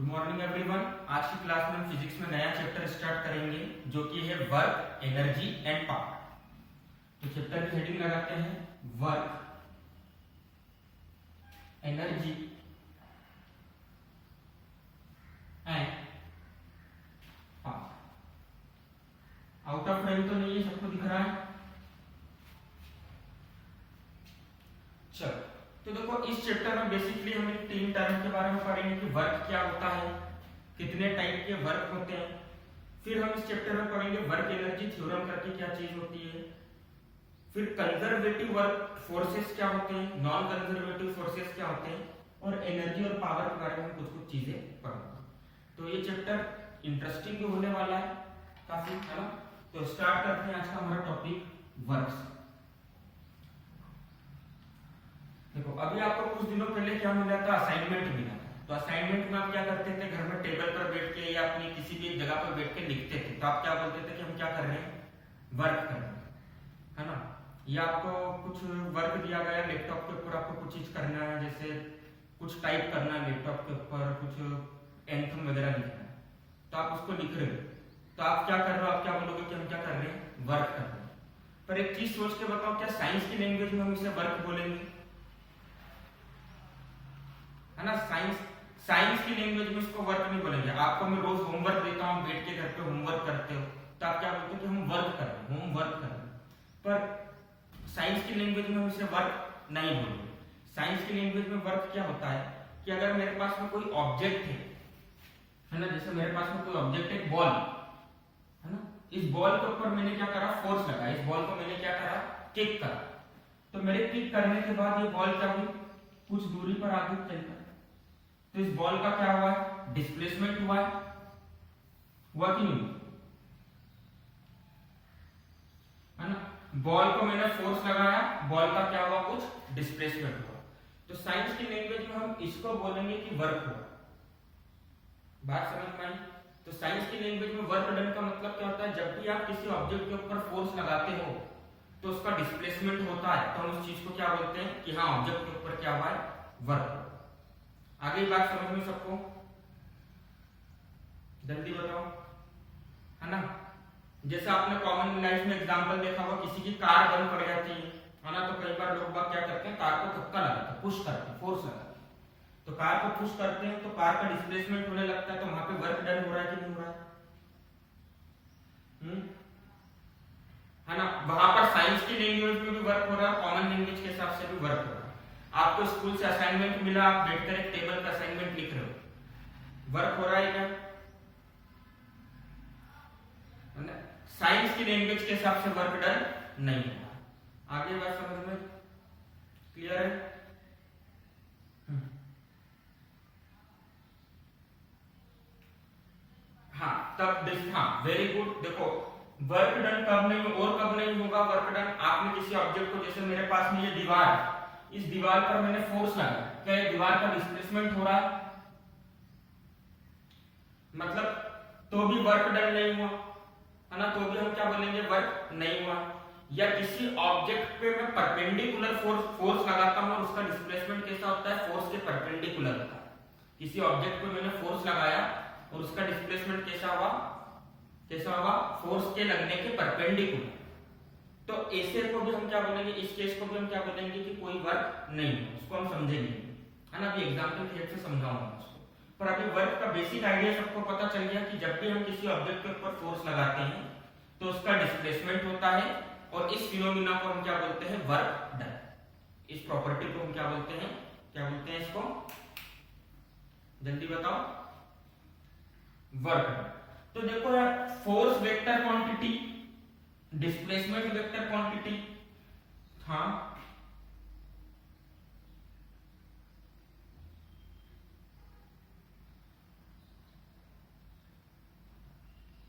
Good morning everyone. आज की class में हम फिजिक्स में नया चैप्टर स्टार्ट करेंगे जो कि है वर्क, एनर्जी एंड पावर। तो चैप्टर की हेडिंग लगाते हैं work, energy and power. Out of frame तो नहीं है, सबको दिख रहा है? चलो, तो देखो इस चैप्टर में बेसिकली हम तीन टर्म के बारे में पढ़ेंगे कि वर्क क्या होता है, कितने टाइप के वर्क होते हैं। फिर हम इस चैप्टर में पढ़ेंगे वर्क एनर्जी थ्योरम करके क्या चीज होती है। फिर कंजर्वेटिव वर्क फोर्सेस क्या होते हैं, नॉन कंजर्वेटिव फोर्सेस क्या होते हैं, और एनर्जी और पावर के बारे में कुछ कुछ चीजें पढ़ेंगे। तो ये चैप्टर इंटरेस्टिंग भी होने वाला है काफी, है ना। तो स्टार्ट करते हैं आज का हमारा टॉपिक वर्क। देखो अभी आपको कुछ दिनों पहले क्या मिला था, असाइनमेंट मिला था। तो असाइनमेंट में आप क्या करते थे, घर में टेबल पर बैठ के या अपनी किसी भी एक जगह पर बैठ के लिखते थे। तो आप क्या बोलते थे कि हम क्या कर रहे हैं, वर्क कर रहे हैं, है ना। या आपको कुछ वर्क दिया गया लैपटॉप के ऊपर, आपको कुछ चीज करना है, जैसे कुछ टाइप करना है लैपटॉप के ऊपर, कुछ एंथम वगैरह लिखना है, तो आप उसको लिख रहे हो। तो आप क्या कर रहे हो, आप क्या बोलोगे कि हम क्या कर रहे हैं, वर्क कर रहे हैं। पर एक चीज सोच के बताओ, क्या साइंस की लैंग्वेज में हम इसे वर्क बोलेंगे, है ना। साइंस की लैंग्वेज में इसको वर्क नहीं बोलेंगे। आपको मैं रोज होमवर्क देता हूं, बैठ के घर पे होमवर्क करते हो, तो आप क्या बोलते हो कि हम वर्क कर रहे हैं, होमवर्क कर रहे हैं। पर साइंस की लैंग्वेज में हम इसे वर्क नहीं बोलेंगे। साइंस की लैंग्वेज में वर्क क्या होता है कि अगर मेरे पास में कोई ऑब्जेक्ट है ना, जैसे मेरे पास में कोई ऑब्जेक्ट है, बॉल है ना, इस बॉल के ऊपर मैंने क्या करा, फोर्स लगा, इस बॉल को मैंने क्या करा, किक करा। तो मेरे किक करने के बाद ये बॉल क्या हुई, कुछ दूरी पर आगे चल गया। तो इस बॉल का क्या हुआ है, डिस्प्लेसमेंट हुआ है, हुआ कि नहीं, है ना। बॉल को मैंने फोर्स लगाया, बॉल का क्या हुआ, कुछ डिस्प्लेसमेंट हुआ। तो साइंस की लैंग्वेज में हम इसको बोलेंगे कि वर्क हुआ। बात समझ में आई? तो साइंस की लैंग्वेज में वर्क डन का मतलब क्या होता है, जब भी आप किसी ऑब्जेक्ट के ऊपर फोर्स लगाते हो तो उसका डिस्प्लेसमेंट होता है, तो हम उस चीज को क्या बोलते हैं कि हाँ ऑब्जेक्ट के ऊपर क्या हुआ है, वर्क। आगे बात समझ में सबको, जल्दी बताओ, है ना। जैसे आपने कॉमन लाइफ में एग्जांपल देखा होगा, किसी की कार बंद पड़ जाती है ना, तो कई बार लोग बात क्या करते हैं, कार को धक्का लगाते हैं, पुश करते हैं, फोर्स लगाते हैं। तो कार को पुश करते हैं तो कार का डिस्प्लेसमेंट होने लगता है, तो वहां पे वर्क डन हो रहा है कि नहीं हो रहा है, है ना। वहां पर साइंस की लैंग्वेज में भी वर्क हो रहा है, कॉमन लैंग्वेज के हिसाब से भी वर्क हो रहा है। आपको स्कूल से असाइनमेंट मिला, आप बैठकर एक टेबल का असाइनमेंट लिख रहे हो, वर्क हो रहा है क्या, साइंस की लैंग्वेज के हिसाब से वर्क डन नहीं हो रहा। आगे बात समझ में क्लियर है? हाँ तब हाँ वेरी गुड। देखो वर्क डन कब नहीं और कब नहीं होगा वर्क डन, आपने किसी ऑब्जेक्ट को, जैसे मेरे पास में ये दीवार, इस दीवार पर मैंने फोर्स लगाया, क्या ये दीवार का डिस्प्लेसमेंट हो रहा है, मतलब तो भी वर्क डन नहीं हुआ, है ना। तो भी हम क्या बोलेंगे, वर्क नहीं हुआ। या किसी ऑब्जेक्ट पे मैं परपेंडिकुलर फोर्स लगाता हूं और उसका डिस्प्लेसमेंट कैसा होता है, फोर्स के परपेंडिकुलर होता है। किसी ऑब्जेक्ट पे मैंने फोर्स लगाया और उसका डिस्प्लेसमेंट कैसा हुआ, फोर्स के लगने के परपेंडिकुलर। तो ऐसे को भी हम क्या बोलेंगे, इस केस को भी हम क्या बोलेंगे कि कोई वर्क नहीं है, उसको हम समझेंगे, है ना। अभी एग्जांपल की हेल्प से समझाऊंगा उसको। पर अभी वर्क का बेसिक आइडिया सबको पता चल गया कि जब भी हम किसी ऑब्जेक्ट के ऊपर फोर्स लगाते हैं तो उसका डिस्प्लेसमेंट होता है, और इस फिनोमिना को हम क्या बोलते हैं, वर्क डन। इस प्रॉपर्टी को हम क्या बोलते हैं, इसको जल्दी बताओ, वर्क डन। तो देखो यार, force vector quantity, displacement vector quantity, हाँ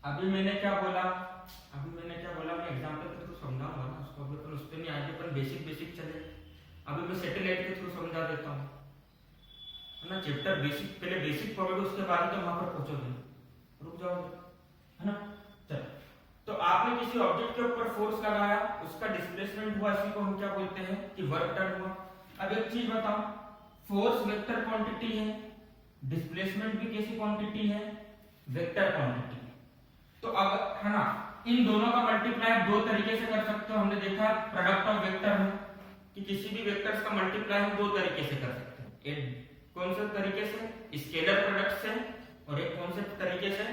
अभी मैंने क्या बोला, मैं एग्जांपल के थ्रू समझाऊंगा ना उसको, अभी अपन उस पर नहीं आगे, अपन बेसिक चले। अभी मैं सैटेलाइट के थ्रू समझा देता हूँ, है ना। चैप्टर बेसिक पहले बेसिक पढ़ोगे, उसके बाद तो वहां पर पहुंचोगे, रुक जाओगे, है ना। चलो, तो आपने किसी ऑब्जेक्ट के ऊपर फोर्स लगाया, उसका डिस्प्लेसमेंट हुआ, इसी को हम क्या बोलते हैं कि वर्क डन हुआ। अब एक चीज बताओ, फोर्स वेक्टर क्वांटिटी है, डिस्प्लेसमेंट भी कैसी क्वांटिटी है, वेक्टर क्वांटिटी। तो अब है ना, इन दोनों का मल्टीप्लाई दो तरीके से कर सकते हो। हमने देखा प्रोडक्ट ऑफ वेक्टर में कि किसी भी वेक्टर्स का मल्टीप्लाई हम दो तरीके से कर सकते हैं। एक कौन से तरीके से, स्केलर प्रोडक्ट से, और एक कौन से तरीके से,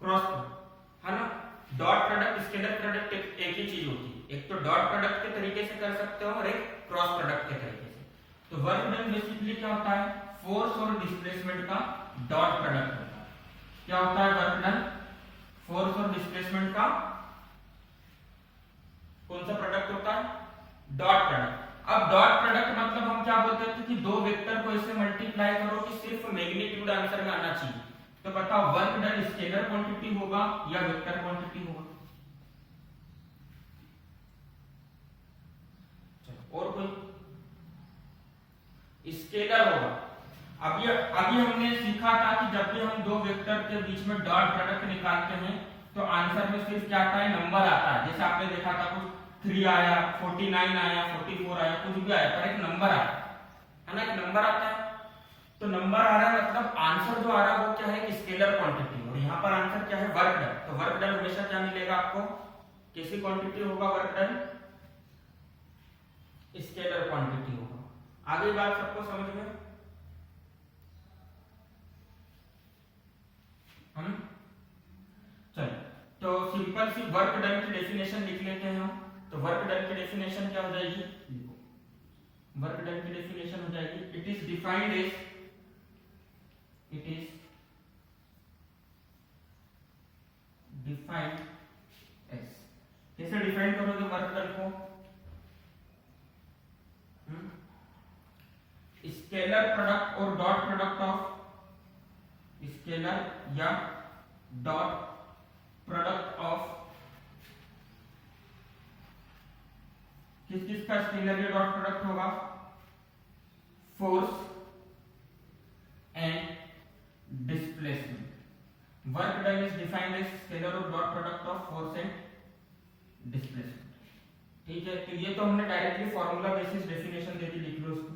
क्रॉस, है ना। डॉट प्रोडक्ट, स्केलर प्रोडक्ट एक ही चीज होती है। एक तो डॉट प्रोडक्ट के तरीके से कर सकते हो और एक क्रॉस प्रोडक्ट के तरीके से। तो वर्क डन बेसिकली क्या होता है, फोर्स और डिस्प्लेसमेंट का डॉट प्रोडक्ट होता है। क्या होता है वर्क डन, फोर्स और डिस्प्लेसमेंट का कौन सा प्रोडक्ट होता है, डॉट प्रोडक्ट। अब डॉट प्रोडक्ट मतलब हम क्या बोलते थे कि दो वेक्टर को ऐसे मल्टीप्लाई करो कि सिर्फ मैग्नीट्यूड आंसर में आना चाहिए। तो बताओ वर्क डन स्केलर क्वांटिटी होगा या वेक्टर क्वांटिटी होगा। और कोई, स्केलर होगा। अभी हमने सीखा था कि जब भी हम दो वेक्टर के बीच में डॉट प्रोडक्ट निकालते हैं तो आंसर में सिर्फ क्या आता है, नंबर आता है। जैसे आपने देखा था कुछ 3 आया, 49 आया, 44 आया, कुछ भी आया, पर एक नंबर आता है ना, एक नंबर आता है। तो नंबर आ रहा है मतलब आंसर जो आ रहा है वो क्या है, स्केलर क्वांटिटी। और यहाँ पर आंसर क्या है, वर्क डन। तो वर्क डन हमेशा क्या मिलेगा आपको, कैसी क्वांटिटी होगा वर्क डन, स्केलर क्वांटिटी होगा। आगे बात सबको समझ में, हम चलो तो सिंपल सी वर्क डन की डेफिनेशन लिख लेते हैं हम। तो वर्क डन की डेफिनेशन क्या हो जाएगी, वर्क डन की डेफिनेशन हो जाएगी, it is defined as, it is defined as. कैसे डिफाइन करोगे वर्क डन को, स्केलर प्रोडक्ट और डॉट प्रोडक्ट ऑफ, स्केलर या डॉट प्रोडक्ट ऑफ, किस किस का स्केलर या डॉट प्रोडक्ट होगा, force and displacement. Work done is defined as scalar और dot product of force and displacement. ठीक है, तो ये तो हमने डायरेक्टली फॉर्मूला बेसिस डेफिनेशन दे दी, लिख लो उसको।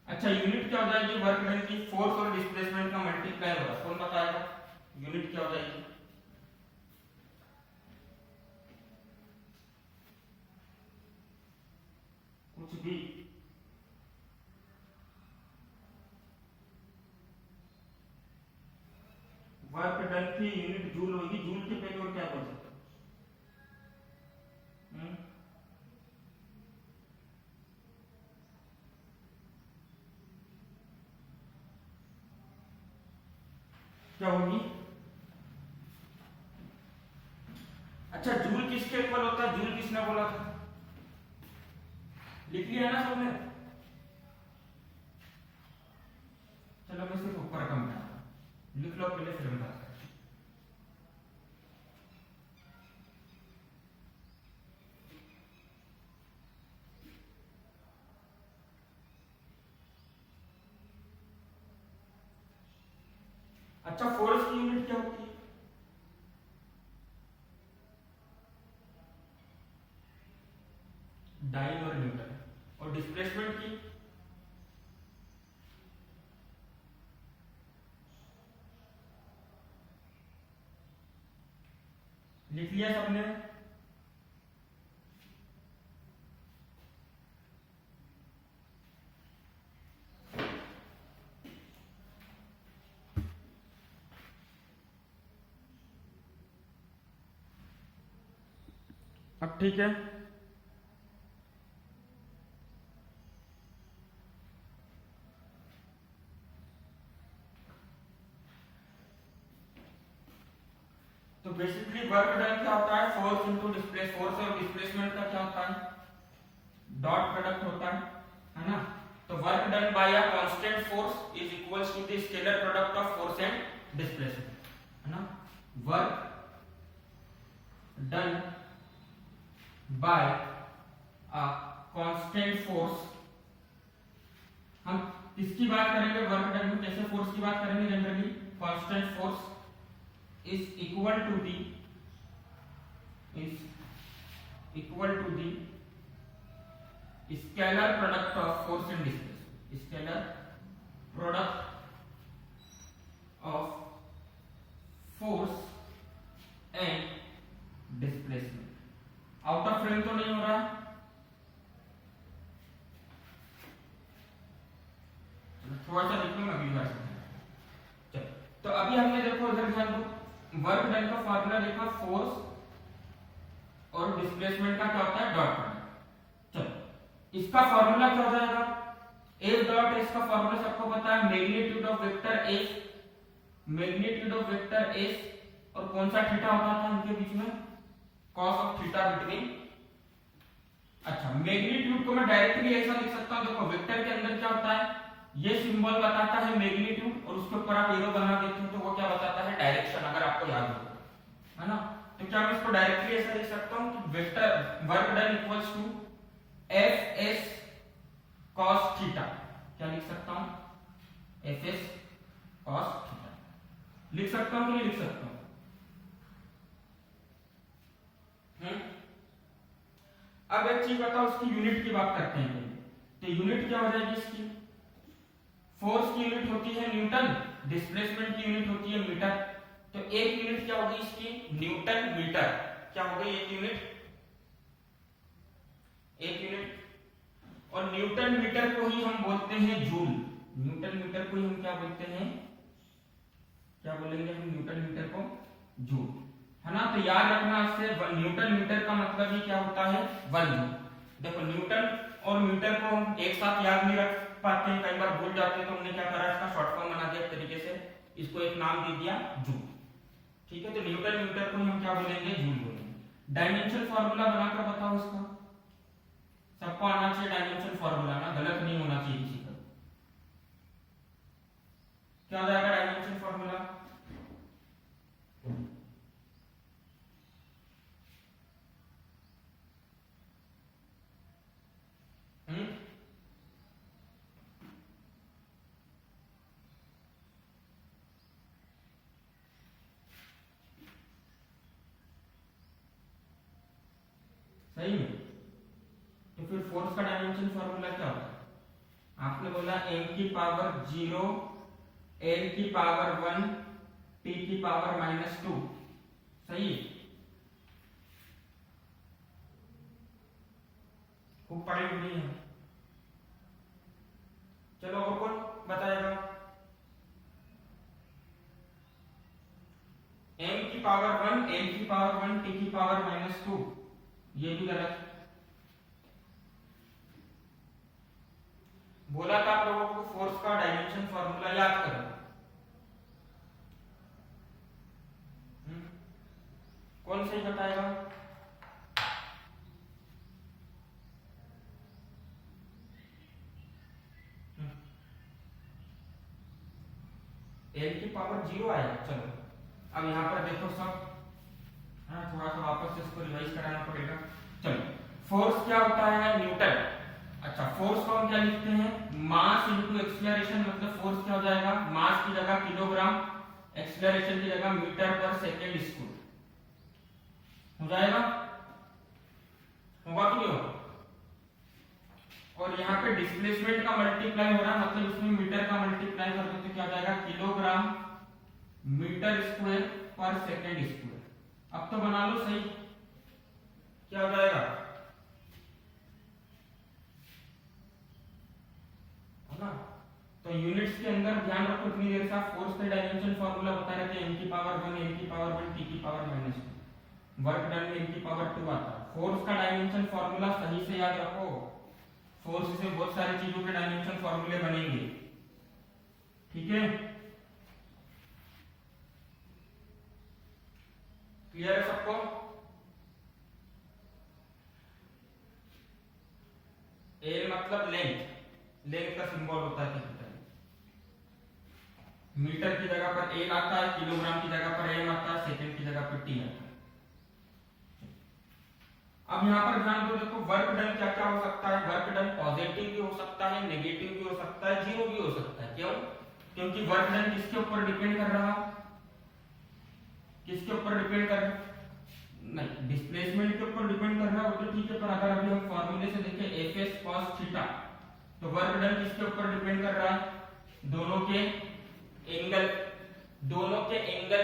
अच्छा, यूनिट क्या हो जाएगी वर्क डन की, फोर्स और डिस्प्लेसमेंट का मल्टीप्लाई होगा। कौन बताएगा यूनिट क्या हो जाएगी, कुछ भी, वर्क डन की यूनिट जूल होगी। जूल के पहले और क्या बोल सकते, क्या होगी। अच्छा, जूल किसके इक्वल होता है, जूल किसने बोला था, लिख लिया ना सबने। चलो मैं सिर्फ ऊपर कम लिख लो पहले, फिर हम बात करें। अच्छा, फोर्स की यूनिट क्या होती है, डाइन और न्यूटन। और डिस्प्लेसमेंट की, लिख लिया सबने। अब ठीक है, तो बेसिकली वर्क डन क्या होता है, फोर्स इनटू डिस्प्लेस, फोर्स और डिस्प्लेसमेंट का क्या होता है, डॉट प्रोडक्ट होता है ना। तो work done by a constant force is equals to the scalar product of force and displacement, है ना। Work done by a constant force, हम किसकी बात करेंगे वर्क डन में, कैसे फोर्स की बात करेंगे, generally constant force is equal to the scalar product of force and displacement, scalar product of force and displacement. Out of frame तो नहीं हो रहा है, थोड़ा सा लिख लूंगा अगली बार से। चलो तो अभी हमने देखो इधर ध्यान दो, वर्क डन का फार्मूला देखा, फोर्स और डिस्प्लेसमेंट का क्या होता है, डॉट प्रोडक्ट। चलो इसका फार्मूला क्या हो जाएगा, एफ डॉट एस का फार्मूला सबको पता है, magnitude of vector S, magnitude of vector S और कौन सा थीटा होता था इनके बीच में, कॉस ऑफ थीटा बिटवीन। अच्छा मैग्नीट्यूड को मैं डायरेक्टली ऐसा लिख सकता हूं, देखो वेक्टर के अंदर क्या होता है, ये सिंबल बताता है मैग्नीट्यूड और उसके ऊपर आप एरो बना देते हो तो वो क्या बताता है, डायरेक्शन, अगर आपको याद हो, है ना। तो क्या मैं इसको डायरेक्टली ऐसा लिख सकता हूं कि vector work done equals to F S cos theta, क्या लिख सकता हूं, एफ एस कॉस थीटा लिख सकता हूं कि नहीं लिख सकता हूं। अब एक चीज बताओ, उसकी यूनिट की बात करते हैं, तो यूनिट क्या हो जाएगी इसकी, फोर्स की यूनिट होती है न्यूटन, डिस्प्लेसमेंट की यूनिट होती है मीटर, तो एक यूनिट क्या होगी इसकी, न्यूटन मीटर, क्या होगी एक यूनिट, एक यूनिट। और न्यूटन मीटर को ही हम बोलते हैं जूल, न्यूटन मीटर को ही हम क्या बोलते हैं, क्या बोलेंगे हम न्यूटन मीटर को, जूल, है ना। तो याद रखना इससे न्यूटन मीटर का मतलब ही क्या होता है, 1 जूल। देखो न्यूटन और मीटर को हम एक साथ याद नहीं रख पाते हैं, कई बार भूल जाते हैं, तो हमने क्या करा, इसका शॉर्ट फॉर्म बना दिया तरीके से, इसको एक नाम दे दिया जूल, ठीक है। तो न्यूटन मीटर को हम क्या बोलेंगे, जूल बोलेंगे। डायमेंशन फार्मूला बनाकर बताओ इसका, सबको आना चाहिए डायमेंशन फार्मूला ना, गलत नहीं होना चाहिए किसी का। क्या हो जाएगा डायमेंशन फार्मूला, सही में। तो फिर फोर्स का डायमेंशन फार्मूला क्या होता है, आपने बोला m की पावर 0 l की पावर 1 t की पावर -2, सही है, खूब पढ़ी हुई है। चलो और कौन बताएगा, m की पावर 1 l की पावर 1 t की पावर -2, ये भी गलत। बोला था आप लोगों को फोर्स का डायमेंशन फार्मूला याद करो, कौन सही बताएगा, एल की पावर 0 आया। चलो अब यहाँ पर देखो सब, थोड़ा सा वापस से इसको रिवाइज कराना पड़ेगा। चलो फोर्स क्या होता है, न्यूटन। अच्छा फोर्स को हम क्या लिखते हैं, मास इनटू एक्सीलरेशन, मतलब फोर्स क्या हो जाएगा, मास की जगह किलोग्राम, एक्सीलरेशन की जगह मीटर पर सेकेंड स्क्वायर हो जाएगा, होगा कि नहीं होगा। और यहाँ पे डिस्प्लेसमेंट का मल्टीप्लाई हो रहा है, मतलब इसमें मीटर का मल्टीप्लाई कर दो तो क्या हो जाएगा, किलोग्राम मीटर स्क्वायर पर सेकेंड स्क्वायर। अब तो बना लो सही, क्या हो जाएगा, है ना। तो यूनिट्स के अंदर ध्यान रखो, इतनी देर से आप फोर्स का डायमेंशन फार्मूला बता रहे थे, m की पावर 1 l की पावर 1 t की पावर -2, वर्क डन में m की पावर 2 आता है। फोर्स का डायमेंशन फार्मूला सही से याद रखो, फोर्स से बहुत सारी चीजों के डायमेंशन फार्मूले बनेंगे, ठीक है, क्लियर है सबको। ए मतलब लेंथ, लेंथ का सिंबल होता है कैपिटल, मीटर की जगह पर ए आता है, किलोग्राम की जगह पर एम आता है, सेकंड की जगह पर टी आता है। अब यहाँ पर ध्यान दो, देखो वर्क डन क्या क्या हो सकता है, वर्क डन पॉजिटिव भी हो सकता है, नेगेटिव भी हो सकता है, जीरो भी हो सकता है। क्यों, क्योंकि वर्क डन किसके ऊपर डिपेंड कर रहा, किसके ऊपर डिपेंड कर रहा, नहीं डिस्प्लेसमेंट के ऊपर डिपेंड कर रहा है, वो तो ठीक है, पर अगर अभी हम फॉर्मूले से देखें एफ एस कॉस थीटा, तो वर्क डन किसके ऊपर डिपेंड कर रहा है? दोनों के एंगल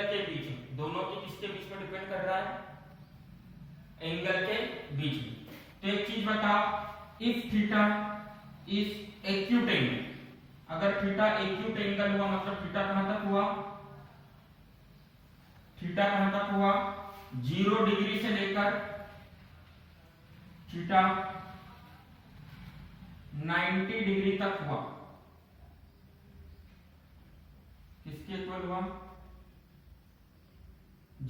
के बीच में, दोनों के किसके बीच में डिपेंड कर रहा है? एंगल के बीच में। तो एक चीज बताओ, if theta is acute angle, अगर थीटा एक्यूट एंगल हुआ मतलब थीटा कहां तक हुआ? थीटा कहां तक हुआ? 0 डिग्री से लेकर थीटा 90 डिग्री तक हुआ। किसके इक्वल हुआ?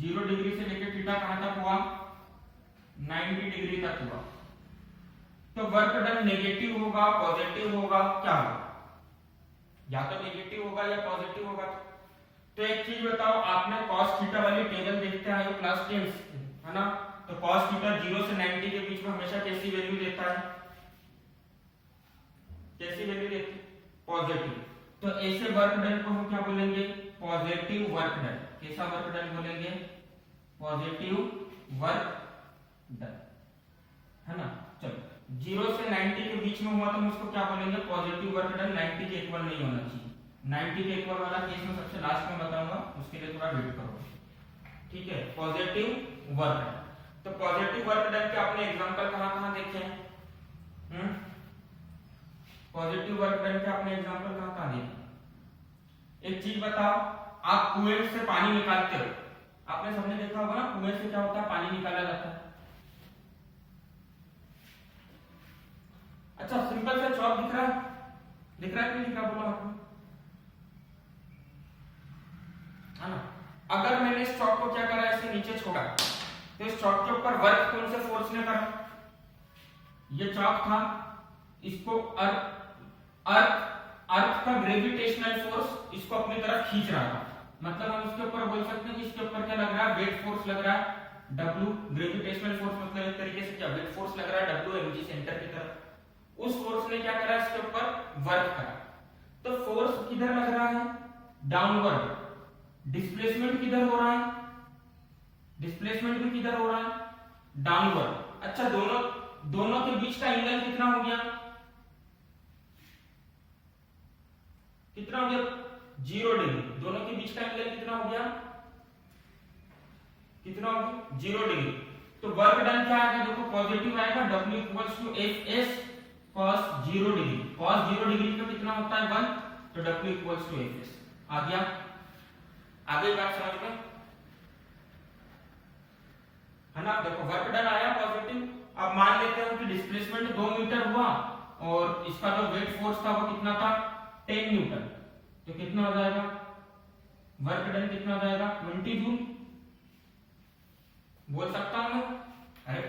0 डिग्री से लेकर थीटा कहां तक हुआ? 90 डिग्री तक हुआ। तो वर्क डन नेगेटिव होगा, पॉजिटिव होगा, क्या होगा? या तो नेगेटिव होगा या पॉजिटिव होगा। तो एक चीज बताओ, आपने cos थीटा वाली टेबल देखते आए हो क्लास 10 है ना? तो cos थीटा 0 से 90 के बीच में हमेशा कैसी वैल्यू देता है? कैसी वैल्यू देती है? पॉजिटिव। तो ऐसे वर्क डन को हम क्या बोलेंगे? Positive work done. कैसा वर्क डन बोलेंगे? पॉजिटिव वर्क डन, है ना? चलो, 0 से 90 के बीच में हुआ तो हम उसको क्या बोलेंगे? Positive work done. 90 के इक्वल नहीं होना चाहिए। 90 के इक्वल वाला केस में सबसे लास्ट में बताऊंगा, उसके लिए थोड़ा वेट करो, ठीक है? Positive work done. तो पॉजिटिव वर्क डन के आपने एग्जांपल कहां-कहां देखे हैं? पॉजिटिव वर्क डन के आपने एग्जांपल कहां-कहां देखे? एक चीज बताओ, आप कुएं से पानी निकालते हो, आपने सबने देखा होगा ना, कुएं से क्या होता है? पानी निकाला जाता है। अच्छा, सिंपल सा चौक दिख रहा है? दिख रहा है कि नहीं दिख रहा? बोलो आपको, है ना? अगर मैंने इस चौक को क्या करा, ऐसे नीचे छोड़ा, तो इस चौक के ऊपर वर्क कौन से फोर्स ने करा? ये चौक था, इसको अर्थ का ग्रेविटेशनल फोर्स इसको अपनी तरफ खींच रहा था। मतलब हम इसके ऊपर बोल सकते हैं कि इसके ऊपर क्या लग रहा है? वेट फोर्स लग रहा है, W। ग्रेविटेशनल फोर्स मतलब एक तरीके से क्या, वेट फोर्स लग रहा है W mg सेंटर की तरफ। उस फोर्स ने क्या करा? इसके ऊपर वर्क करा। तो फोर्स किधर लग रहा है? डाउनवर्ड। डिस्प्लेसमेंट किधर हो रहा है? डिस्प्लेसमेंट भी किधर हो रहा है? डाउनवर्ड। अच्छा, दोनों के बीच का एंगल कितना हो गया? कितना हो गया? 0 डिग्री। दोनों के बीच का एंगल कितना हो गया? कितना हो गया? 0 डिग्री। तो वर्क डन क्या आएगा? देखो, पॉजिटिव आएगा, W equals to Fs cos 0 degree. cos 0 degree का कितना होता है? 1। तो W इक्वल्स टू Fs। आ गया? आगे बात समझ में, है ना? देखो, वर्क डन आया पॉजिटिव। अब मान लेते हैं कि डिस्प्लेसमेंट 2 मीटर हुआ और इसका जो वेट फोर्स था वो कितना था? 10 न्यूटन। तो कितना हो जाएगा? वर्क डन कितना हो जाएगा? 20 जूल। बोल सकता हूं मैं? अरे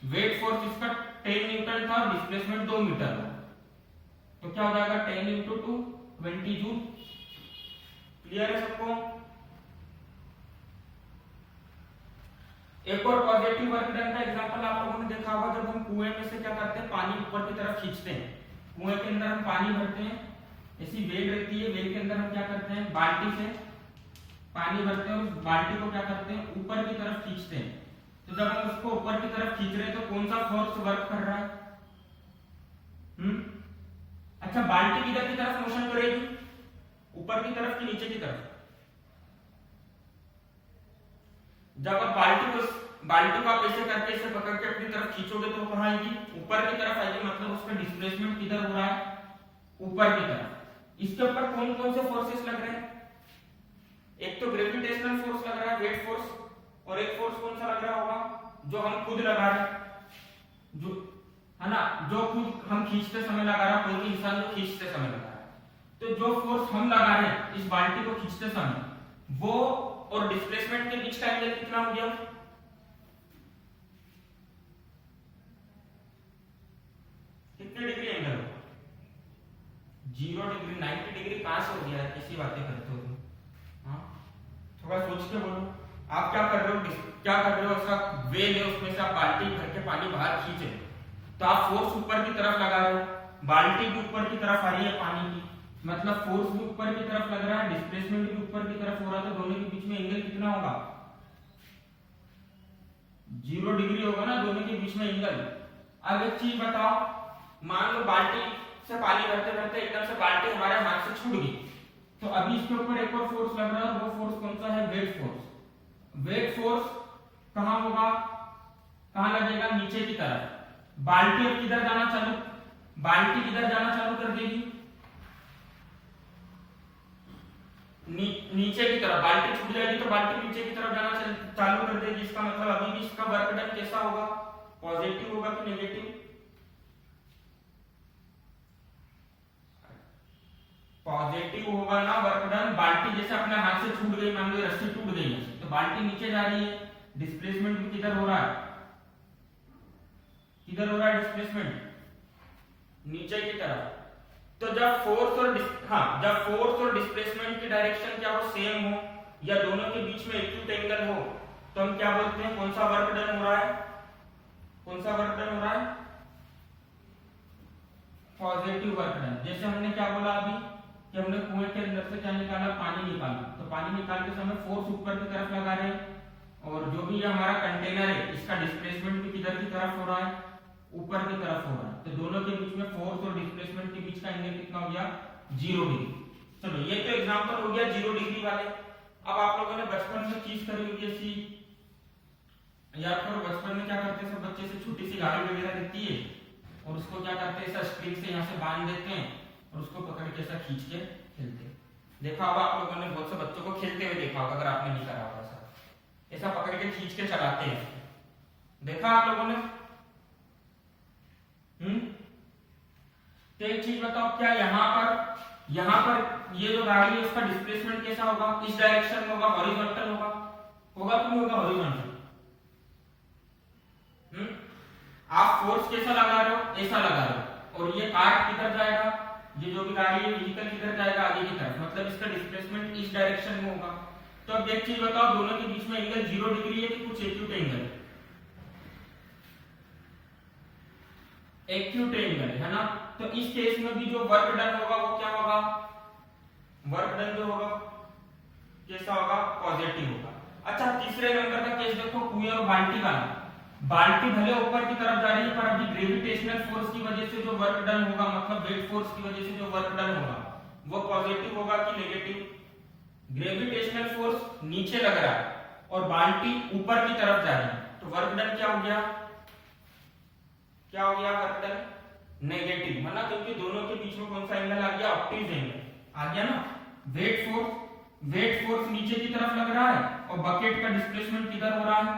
वेट फोर्स इसका 10 न्यूटन था और डिस्प्लेसमेंट 2 मीटर था, तो क्या हो जाएगा? 10 इंटू 2 20 जूल। क्लियर है सबको? एक और पॉजिटिव वर्क डन का एग्जांपल आप लोगों ने देखा होगा, जब हम कुएं में से क्या करते हैं? पानी ऊपर की तरफ खींचते हैं। कुएं के अंदर हम पानी भरते हैं, ऐसी वेल रहती है, वेल के अंदर हम क्या करते हैं? बाल्टी से पानी भरते हैं और उस बाल्टी को क्या करते हैं? ऊपर की तरफ खींचते हैं। तो जब हम उसको ऊपर की तरफ खींच रहे हैं तो कौन सा फोर्स वर्क कर रहा है? अच्छा, बाल्टी किधर की तरफ मोशन करेगी? ऊपर की तरफ कि नीचे की तरफ? जब आप बाल्टी को आप ऐसे करके इसे पकड़ के अपनी तरफ खींचोगे तो कहां आएगी? ऊपर की तरफ आएगी। मतलब उसका डिस्प्लेसमेंट किधर हो रहा है? ऊपर की तरफ। इसके ऊपर कौन कौन से फोर्सेस लग रहे हैं? एक तो ग्रेविटेशनल फोर्स लग रहा है, वेट फोर्स, और एक फोर्स कौन सा लग रहा होगा? जो हम खुद लगा रहे हैं, जो, है ना? जो खुद हम खींचते समय लगा रहा है, कोई भी इंसान जो खींचते समय लगा रहा है। तो जो फोर्स हम लगा रहे हैं इस बाल्टी को खींचते समय, वो और डिस्प्लेसमेंट के बीच का एंगल कितना हो गया? कितने डिग्री एंगल होगा? 0 डिग्री। 90 डिग्री कहां से हो गया है? कैसी बातें करते हो तुम? हाँ, थोड़ा सोच के बोलो। आप क्या कर रहे हो? क्या कर रहे हो? ऐसा वेल है, उसमें से आप बाल्टी भर के पानी बाहर खींच रहे हो, तो आप फोर्स ऊपर की तरफ लगा रहे हो। बाल्टी भी ऊपर की तरफ आ रही है पानी की, मतलब फोर्स भी ऊपर की तरफ लग रहा है, डिस्प्लेसमेंट भी ऊपर की तरफ हो रहा है। तो दोनों के बीच में एंगल कितना होगा? 0 डिग्री होगा ना दोनों के बीच में एंगल। अब एक चीज बताओ, मान लो बाल्टी से पानी भरते भरते एकदम से बाल्टी हमारे हाथ से छूट गई, तो अभी इसके ऊपर एक और फोर्स लग रहा है, और वो फोर्स कौन सा है? Weight force. वेट फोर्स कहां होगा, कहां लगेगा? नीचे की तरफ। बाल्टी अब किधर जाना चालू, बाल्टी किधर जाना चालू कर देगी? नीचे की तरफ। बाल्टी छूट जाएगी तो बाल्टी नीचे की तरफ जाना चालू कर देगी। इसका मतलब अभी भी इसका वर्क डन कैसा होगा? पॉजिटिव होगा कि नेगेटिव? पॉजिटिव होगा ना वर्क डन। बाल्टी जैसे अपने हाथ से छूट गई, मान लो रस्सी टूट गई है, तो बाल्टी नीचे जा रही है, डिस्प्लेसमेंट भी किधर हो रहा है? किधर हो रहा है डिस्प्लेसमेंट? नीचे की तरफ। तो जब फोर्स और डिस्प्लेसमेंट की डायरेक्शन क्या हो? सेम हो, या दोनों के बीच में एक्यूट एंगल हो, तो हम क्या बोलते हैं? कौन सा वर्क डन हो रहा है? कौन सा वर्क डन हो रहा है? Positive work done. जैसे हमने क्या बोला अभी कि हमने कुएं के अंदर से क्या निकाला? पानी निकाला। तो पानी निकालते समय फोर्स ऊपर की तरफ लगा रहे हैं, और जो भी हमारा कंटेनर है इसका डिस्प्लेसमेंट भी किधर की तरफ हो रहा है? ऊपर की तरफ हो रहा है। तो दोनों के बीच में फोर्स और डिस्प्लेसमेंट के बीच का एंगल कितना हो गया? 0 डिग्री। चलो ये तो एग्जांपल हो गया 0 डिग्री वाले। अब आप लोगों ने बचपन में चीज करी होगी ऐसी, याद करो बचपन में क्या करते हैं सब बच्चे से, छोटी सी गाड़ी वगैरह दिखती है और उसको क्या करते हैं, ऐसा स्ट्रिंग से यहाँ से बांध देते हैं और उसको पकड़ के ऐसा खींच के खेलते हैं। देखा होगा आप लोगों ने, बहुत से बच्चों को खेलते हुए देखा होगा, अगर आपने नहीं करा होगा ऐसा पकड़ के खींच के चलाते हैं। देखा आप लोगों ने? तो एक चीज बताओ, क्या यहाँ पर ये जो गाड़ी है उसका डिस्प्लेसमेंट कैसा होगा? इस डायरेक्शन में होगा, हॉरिजॉन्टल होगा? होगा कि नहीं होगा? हॉरिजॉन्टल। आप फोर्स कैसा लगा रहे हो? ऐसा लगा रहे हो, और ये कार्ट किधर जाएगा? ये जो भी गाड़ी है व्हीकल किधर जाएगा? आगे की तरफ। मतलब इसका डिस्प्लेसमेंट इस डायरेक्शन में होगा। तो अब एक चीज बताओ, दोनों के बीच में एंगल 0 डिग्री है कि कुछ एक्यूट एंगल? एक्यूट एंगल है ना। तो इस केस में भी जो वर्क डन होगा वो क्या होगा? वर्क डन जो होगा कैसा होगा? पॉजिटिव होगा। अच्छा, तीसरे नंबर का केस देखो, कुएं और बाल्टी वाला। बाल्टी भले ऊपर की तरफ जा रही है, पर अभी ग्रेविटेशनल फोर्स की वजह से जो वर्क डन होगा, मतलब वेट फोर्स की वजह से जो वर्क डन होगा, वो पॉजिटिव होगा कि नेगेटिव? ग्रेविटेशनल फोर्स नीचे लग रहा है और बाल्टी ऊपर की तरफ जा रही है, तो वर्क डन क्या हो गया? क्या हो गया वर्क डन? नेगेटिव, है ना, क्योंकि दोनों के बीच में कौन सा एंगल आ गया? ऑप्टिक एंगल आ गया ना। वेट फोर्स नीचे की तरफ लग रहा है और बकेट का डिस्प्लेसमेंट किधर हो रहा है?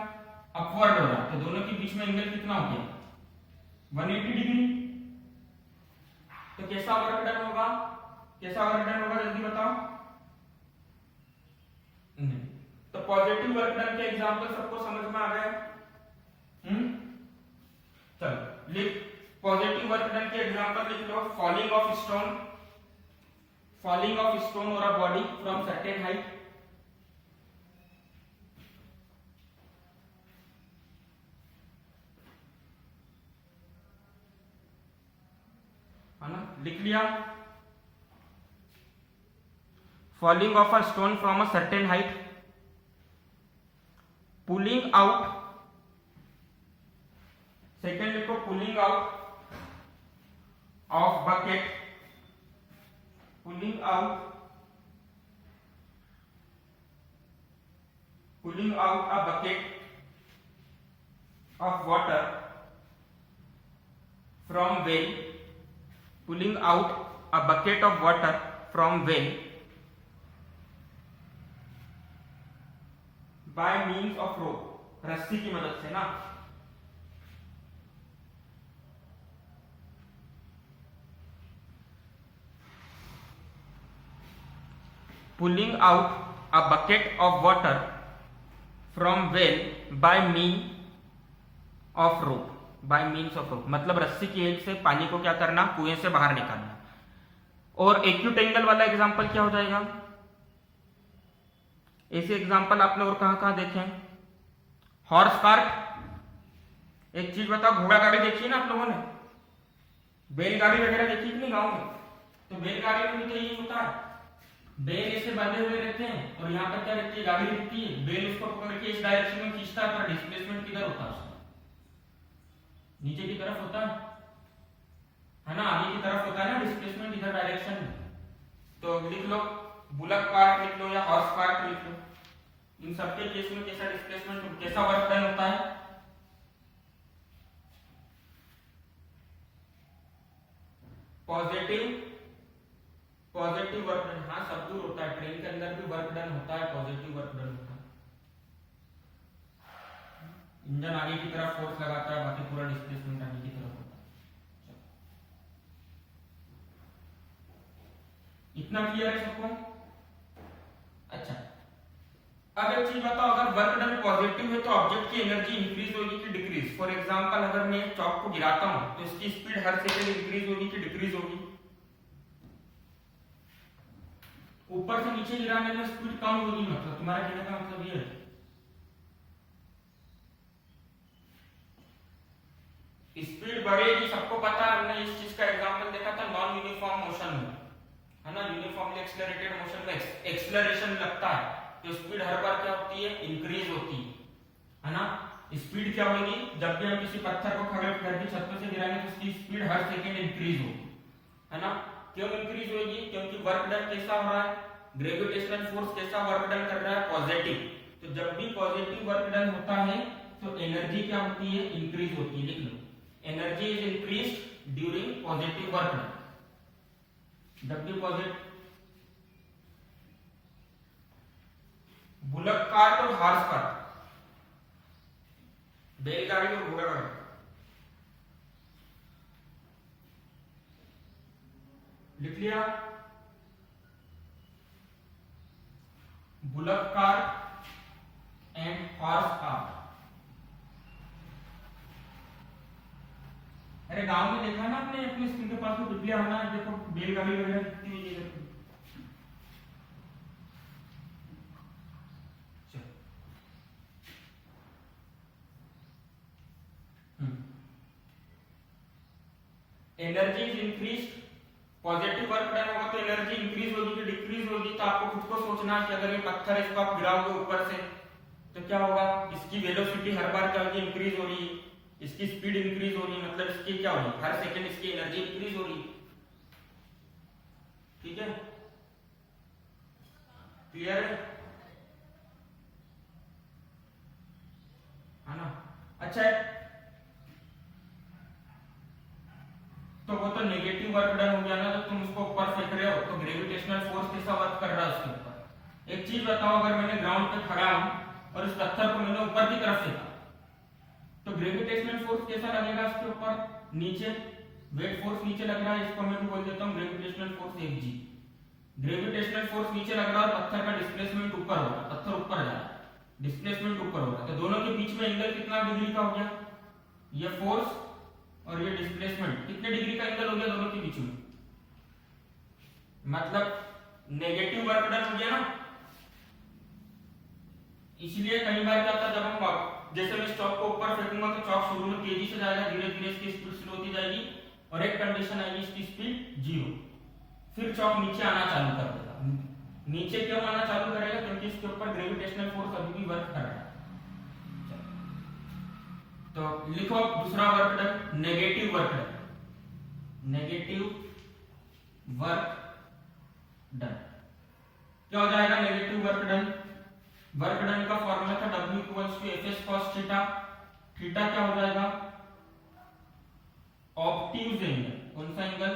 अपवर्ड हो रहा है। तो दोनों के बीच में एंगल कितना हो गया? 180 डिग्री। तो कैसा वर्क डन होगा? कैसा वर्क डन होगा जल्दी बताओ? नहीं। तो पॉजिटिव वर्क डन के एग्जांपल सबको समझ में आ गए? चलो लिख, पॉजिटिव वर्क डन के एग्जांपल लिख लो। फॉलिंग ऑफ स्टोन और a body from certain height, है ना, लिख लिया। Falling of a stone from a certain height, pulling out, second लिखो, pulling out of bucket, pulling out a bucket of water from well, pulling out a bucket of water from well by means of rope, रस्सी की मदद से ना। Pulling out a bucket of water from well by means of rope, मतलब रस्सी की help से पानी को क्या करना? कुएं से बाहर निकालना। और एक्यूट एंगल वाला एग्जांपल क्या हो जाएगा? ऐसे एग्जांपल आपने और कहां देखें? Horse cart. एक चीज बताओ, घोड़ा गाड़ी देखी है ना आप लोगों ने? बैलगाड़ी वगैरह देखी कि नहीं गांव में? तो बैलगाड़ी में भी तो यही होता है, बेल ऐसे बंधे हुए रहते हैं और यहाँ पर क्या रहती है, गाड़ी रहती है, बेल उसको पकड़ के इस डायरेक्शन में खींचता है, पर डिस्प्लेसमेंट किधर होता है उसका, नीचे की तरफ होता है ना, आगे की तरफ होता है ना डिस्प्लेसमेंट, इधर डायरेक्शन में। तो लिख लो, बुलक कार्ट लिख लो या हॉर्स कार्ट लिख लो, इन सबके केस में कैसा डिस्प्लेसमेंट, कैसा वर्क डन होता है, पॉजिटिव वर्क डन। हाँ, सब दूर होता है, ट्रेन के अंदर भी वर्क डन होता है, पॉजिटिव वर्क डन होता है। इंजन आगे की तरफ फोर्स लगाता है, बाकी पूरा डिस्प्लेसमेंट आगे की तरफ होता है। इतना क्लियर है सबको? अच्छा, अब एक चीज बताओ, अगर वर्क डन पॉजिटिव है तो ऑब्जेक्ट की एनर्जी इंक्रीज होगी कि डिक्रीज? फॉर एग्जांपल, अगर मैं चॉक को गिराता हूं तो इसकी स्पीड हर सेकंड इंक्रीज होगी कि डिक्रीज होगी? ऊपर से नीचे गिराने में स्पीड कम होगी, मतलब तुम्हारा कहने का मतलब ये है। स्पीड बढ़ेगी, सबको पता है, हमने इस चीज का एग्जांपल देखा था नॉन यूनिफॉर्म मोशन में, है ना। यूनिफॉर्मली एक्सेलरेटेड मोशन में एक्सेलरेशन लगता है तो स्पीड हर बार क्या होती है, इंक्रीज होती है ना। स्पीड क्या होगी, जब भी हम किसी पत्थर को खड़े करके छत से गिराएंगे तो उसकी स्पीड हर सेकंड इंक्रीज होगी, है ना। क्यों इंक्रीज होगी? क्योंकि वर्क डन कैसा हो रहा है, ग्रेविटेशनल फोर्स कैसा वर्क डन कर रहा है, पॉजिटिव। तो जब भी पॉजिटिव वर्क डन होता है तो एनर्जी क्या होती है, इंक्रीज होती है। लिख लो, energy is increased during positive work done. जब भी पॉजिटिव, बुलक कार्ट और हॉर्स कार्ट, बैलगाड़ी और घोड़ा गाड़ी, लिख लिया। Bullock cart and horse cart. अरे गांव में देखा ना आपने, अपने स्कूल के पास में डिब्बिया होना, देखो बैलगाड़ी वगैरह दिखती हुई है। Energy is increased, positive work done होगा तो एनर्जी इंक्रीज होगी कि डिक्रीज होगी? तो आपको खुद को सोचना है कि अगर ये पत्थर इसको आप गिराओगे ऊपर से तो क्या होगा, इसकी वेलोसिटी हर बार क्या होगी, इंक्रीज हो रही है, इसकी स्पीड इंक्रीज हो रही है, मतलब इसकी क्या होगी, हर सेकंड इसकी एनर्जी इंक्रीज हो रही है। ठीक है, क्लियर है ना। अच्छा, तो वो तो नेगेटिव वर्क डन हो गया ना, तो तुम उसको ऊपर फेंक रहे हो तो ग्रेविटेशनल फोर्स कैसा वर्क कर रहा है उसके ऊपर? एक चीज बताओ, अगर मैंने ग्राउंड पे खड़ा हूं और इस पत्थर को मैंने ऊपर की तरफ फेंका तो ग्रेविटेशनल फोर्स कैसा लगेगा इसके ऊपर? नीचे, वेट फोर्स नीचे लग रहा है, इसको मैं भी बोल देता हूं gravitational force Fg। Gravitational force नीचे लग रहा है और पत्थर का डिस्प्लेसमेंट ऊपर हो रहा है, पत्थर ऊपर जा रहा है, डिस्प्लेसमेंट ऊपर हो रहा है, तो दोनों के बीच में एंगल कितना डिग्री का हो गया? ये फोर्स और ये डिस्प्लेसमेंट कितने डिग्री का एंगल हो गया दोनों के बीच में? मतलब नेगेटिव वर्क डन हो गया ना। इसलिए कई बार क्या होता है, जब हम जैसे मैं चॉक को ऊपर फेंकूंगा तो चॉक शुरू में तेजी से जाएगा, धीरे धीरे इसकी स्पीड स्लो होती जाएगी और एक कंडीशन आएगी इसकी स्पीड 0, फिर चॉक नीचे आना चालू कर देगा। नीचे क्यों आना चालू करेगा? क्योंकि इसके ऊपर ग्रेविटेशनल फोर्स अभी भी वर्क कर रहा है। तो लिखो दूसरा work done, negative work done. Negative work done क्या हो जाएगा? Negative work done, work done का फॉर्मूला था W equals to Fs cos theta. Theta क्या हो जाएगा? Obtuse angle. कौन सा एंगल?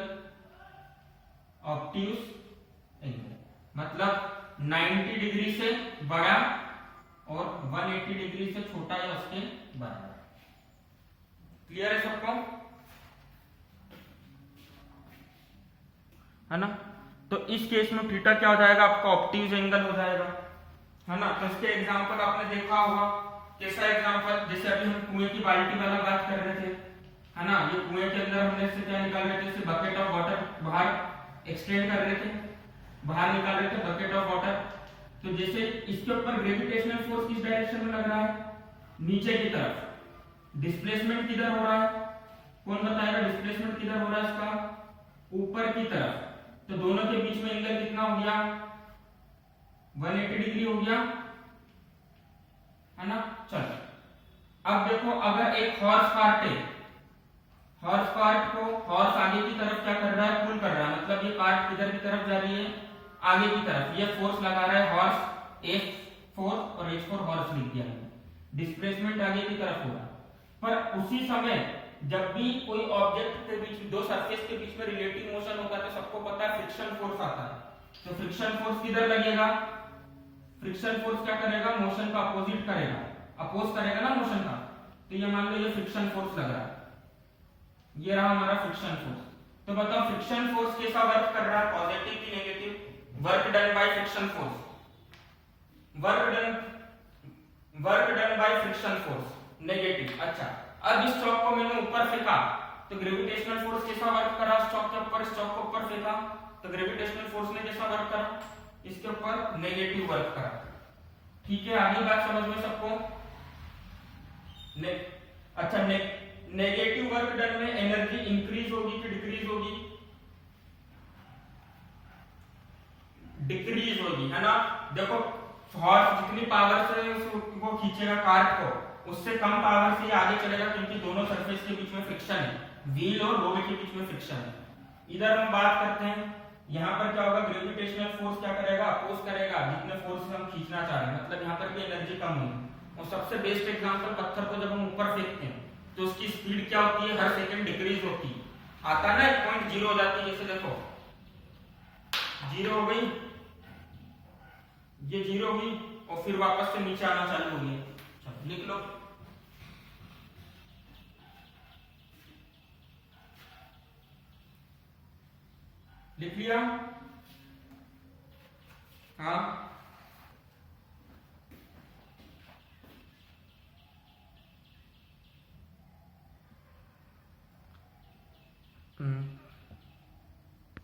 ऑब्ट्यूज एंगल, मतलब 90 डिग्री से बड़ा और 180 डिग्री से छोटा या उसके बराबर। क्लियर है सबको? है ना। तो इस केस में थीटा क्या हो जाएगा आपका? ऑब्ट्यूज एंगल हो जाएगा, है ना। तो इसके एग्जांपल आपने देखा होगा, कैसा एग्जांपल? जैसे अभी हम कुएं की बाल्टी वाला बात कर रहे थे, है ना। ये कुएं के अंदर हमने से क्या निकाल रहे थे? बकेट ऑफ वाटर बाहर एक्सटेंड कर रहे थे, बाहर निकाल रहे थे बकेट ऑफ वाटर। तो जैसे इसके ऊपर ग्रेविटेशनल फोर्स किस डायरेक्शन में लग रहा है? नीचे की तरफ। डिस्प्लेसमेंट किधर हो रहा है? कौन बताएगा डिस्प्लेसमेंट किधर हो रहा है इसका? ऊपर की तरफ। तो दोनों के बीच में एंगल कितना हो गया? 180 डिग्री हो गया है ना। चलो अब देखो, अगर एक हॉर्स कार्ट है, हॉर्स कार्ट को हॉर्स आगे की तरफ क्या कर रहा है, पुल कर रहा है, मतलब ये कार्ट किधर की तरफ जा रही है, आगे की तरफ, ये फोर्स लगा रहा है हॉर्स, एफ फोर्स और एच फोर हॉर्स लिख दिया है, डिस्प्लेसमेंट आगे की तरफ होगा। पर उसी समय जब भी कोई ऑब्जेक्ट के बीच, दो सरफेस के बीच में रिलेटिव मोशन होता है तो सबको पता है फ्रिक्शन फोर्स आता है। तो फ्रिक्शन फोर्स किधर लगेगा, फ्रिक्शन फोर्स क्या करेगा, मोशन का अपोजिट करेगा, अपोज करेगा ना मोशन का। तो ये मान लो ये फ्रिक्शन फोर्स लग रहा है, ये रहा हमारा फ्रिक्शन फोर्स। तो बताओ फ्रिक्शन फोर्स कैसा वर्क कर रहा है, पॉजिटिव की negative, work done by friction force, work done by friction force negative. अच्छा, अब इस चौक को मैंने ऊपर फेंका तो ग्रेविटेशनल फोर्स कैसा वर्क करा, इस चौक के ऊपर, इस चौक को ऊपर फेंका तो ग्रेविटेशनल फोर्स ने कैसा वर्क करा, इसके ऊपर नेगेटिव वर्क करा। ठीक है, आगे बात समझ में सबको। अच्छा, नेगेटिव वर्क डन में एनर्जी इंक्रीज होगी कि डिक्रीज होगी, डिक्रीज होगी है ना। देखो हॉर्स जितनी पावर से उसको खींचेगा कार्ट को, उससे कम पावर से आगे चलेगा, क्योंकि दोनों सरफेस के बीच में फ्रिक्शन है, व्हील और रोलर के बीच में फ्रिक्शन है। इधर हम बात करते हैं, यहाँ पर क्या होगा, ग्रेविटेशनल फोर्स क्या करेगा, अपोज करेगा जितने फोर्स से हम खींचना चाह रहे हैं, मतलब यहाँ पर भी एनर्जी कम होगी। और सबसे बेस्ट एग्जांपल, पत्थर को जब हम ऊपर फेंकते हैं तो उसकी स्पीड क्या होती है, हर सेकंड डिक्रीज होती है, आता ना एक पॉइंट जीरो हो जाती है, जैसे देखो जीरो हो गई, ये जीरो हुई और फिर वापस से नीचे आना चालू हो गया। लिख लो, लिख लिया, हाँ